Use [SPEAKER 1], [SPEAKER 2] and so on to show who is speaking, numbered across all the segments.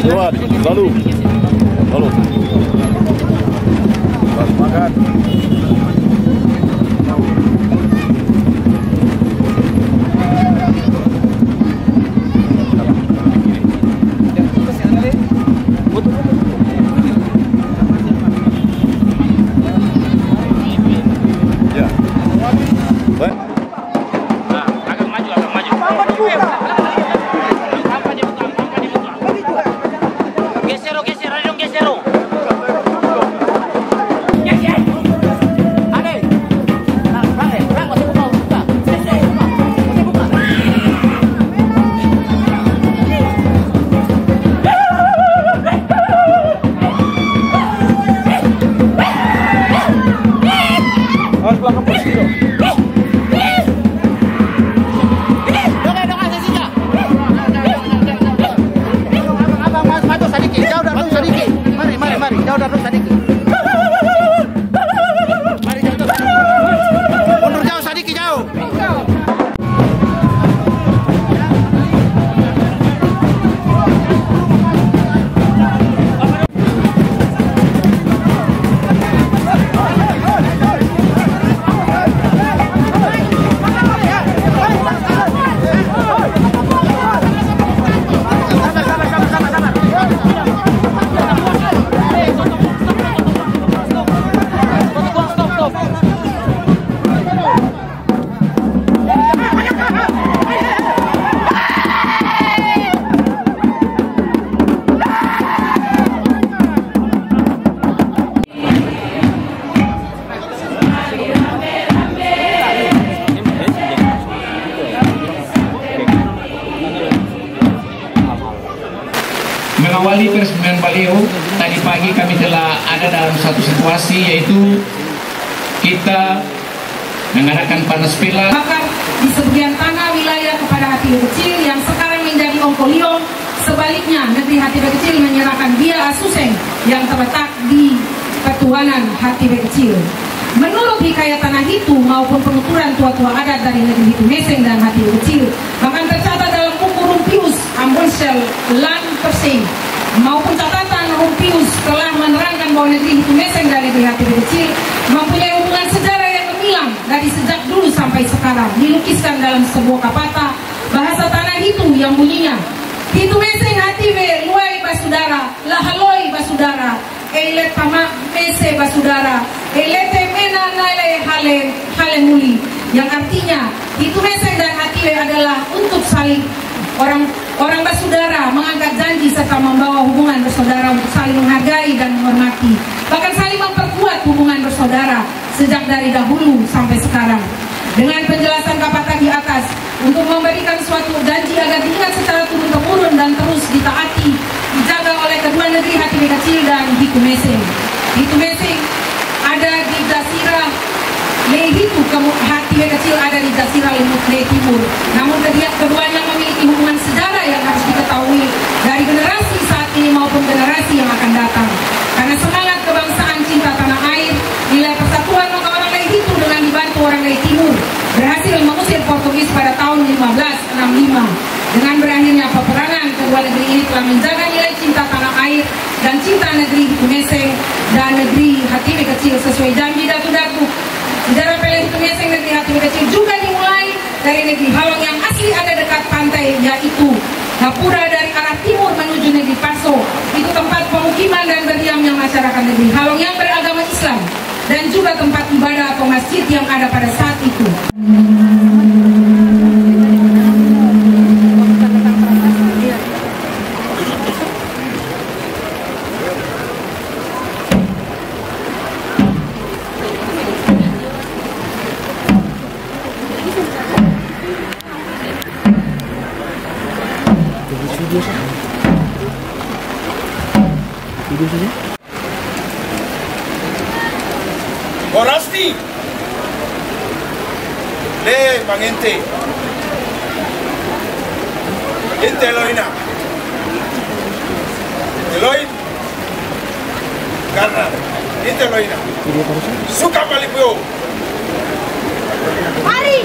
[SPEAKER 1] Keluar, lalu. Makan. Ya. Baik.
[SPEAKER 2] Agak maju. Geser, ada dong geser.
[SPEAKER 3] Mengawali peresmian baliho, tadi pagi kami telah ada dalam satu situasi, yaitu kita mengadakan panas pila.
[SPEAKER 4] Bahkan di sebagian tanah wilayah kepada hati kecil yang sekarang menjadi Ongkoliong, sebaliknya negeri hati kecil menyerahkan Bia Asuseng yang terletak di Ketuhanan hati kecil. Menurut hikayat tanah itu maupun penuturan tua-tua adat dari negeri Hitu Meseng dan hati kecil, bahkan tercatat dalam buku Rumpius Ambonsel Land Persing maupun catatan Rumpius telah menerangkan bahwa negeri Hitu Meseng dan negeri hati kecil mempunyai hubungan sejarah yang gemilang dari sejak dulu sampai sekarang. Dilukiskan dalam sebuah kapata bahasa tanah Hitu yang bunyinya, Hitu Meseng hati we luai basudara, lahaloi basudara, eile tamak mese basudara, elete mena nale hale muli, yang artinya Hitu Meseng dan Hatiwe adalah untuk saling orang bersaudara, mengangkat janji serta membawa hubungan bersaudara untuk saling menghargai dan menghormati, bahkan saling memperkuat hubungan bersaudara sejak dari dahulu sampai sekarang. Dengan penjelasan kapata di atas untuk memberikan suatu janji agar diingat secara turun-temurun dan terus ditaati, dijaga oleh kedua negeri hati kecil dan Hitu Meseng. Hitu Meseng ada di Dasira Lehitu, hati kecil ada di Dasira Le Timur. Namun keduanya memiliki hubungan sejarah yang harus diketahui dari generasi saat ini maupun generasi yang akan datang. Karena semangat kebangsaan cinta tanah air, nilai persatuan maka orang Lehitu dengan dibantu orang Le Timur berhasil mengusir Portugis pada tahun 1565. Dengan berakhirnya peperangan, kedua negeri ini telah menjaga nilai cinta tanah air dan cinta negeri Hitu Meseng dan negeri Hati kecil sesuai janji datu-datu. Sejarah Pele Hitu Meseng negeri Hati kecil juga dimulai dari negeri Halong yang asli ada dekat pantai, yaitu Gapura dari arah timur menuju negeri Paso. Itu tempat pemukiman dan berdiamnya masyarakat negeri Halong yang beragama Islam dan juga tempat ibadah atau masjid yang ada pada saat itu.
[SPEAKER 1] Borasti le pangente ente Eloina Eloin karena ente Eloina suka palipio
[SPEAKER 5] mari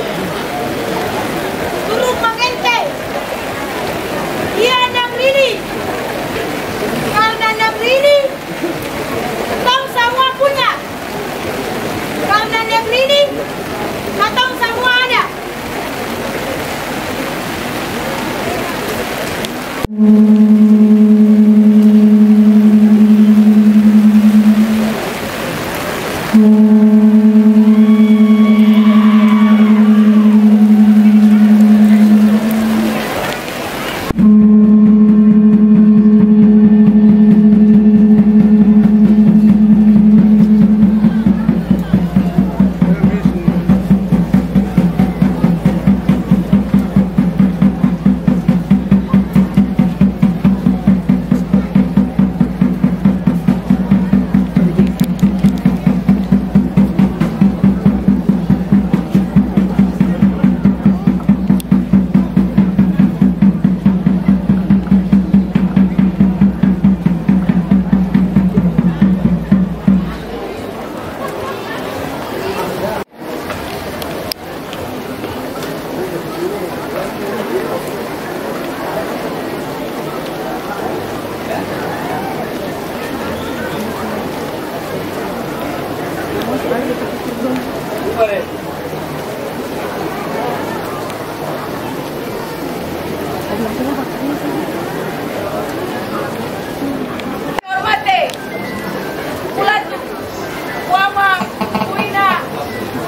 [SPEAKER 5] turun pangente iya negeri ini
[SPEAKER 4] Hormati Ulatu Wama Kuina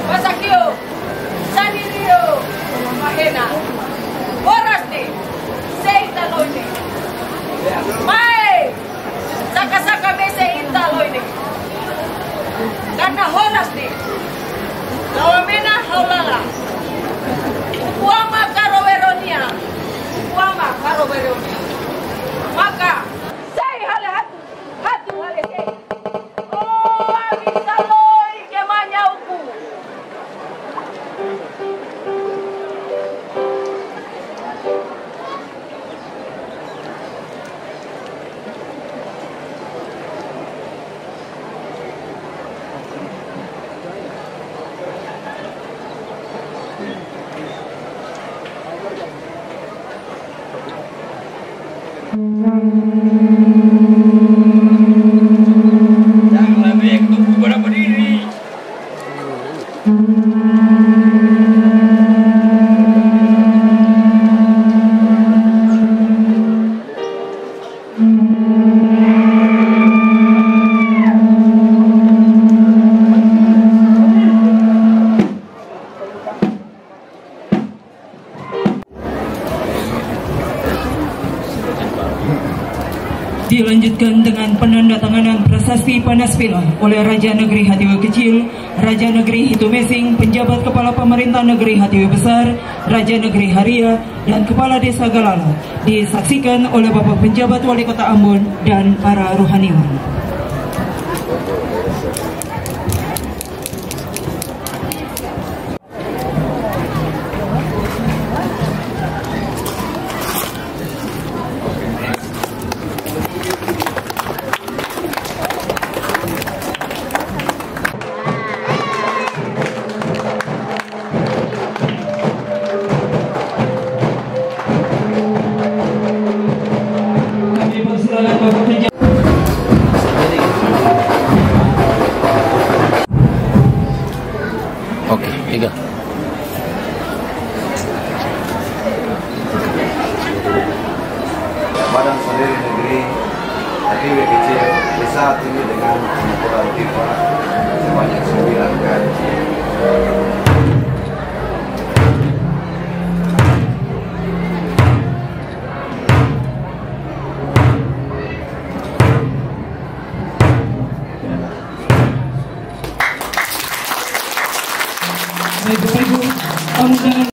[SPEAKER 4] Masakio Sanirio Mahena Boraste Seita Loine Mai Saka Mese Inta Loine Karena Horaste Lawamena Haulala Wama Karoweronia Wama Karoweronia Maka Sei hale hatu hale sei Oh abisa loi kemanya uku
[SPEAKER 1] Jangan lebih tunggu pada berdiri.
[SPEAKER 5] Dilanjutkan dengan penandatanganan prasasti Panaspila oleh Raja Negeri Hatiwe Kecil, Raja Negeri Hitumesing, penjabat kepala pemerintah Negeri Hatiwe Besar, Raja Negeri Haria, dan Kepala Desa Galala, disaksikan oleh Bapak Penjabat Wali Kota Ambon dan para rohaniwan.
[SPEAKER 3] Oke, 3.
[SPEAKER 6] Badan Sendiri Negeri Hatiwe Kecil saat ini dengan pengaturan FIFA sebanyak 9 kali.
[SPEAKER 5] Baik, Bapak Ibu, undangan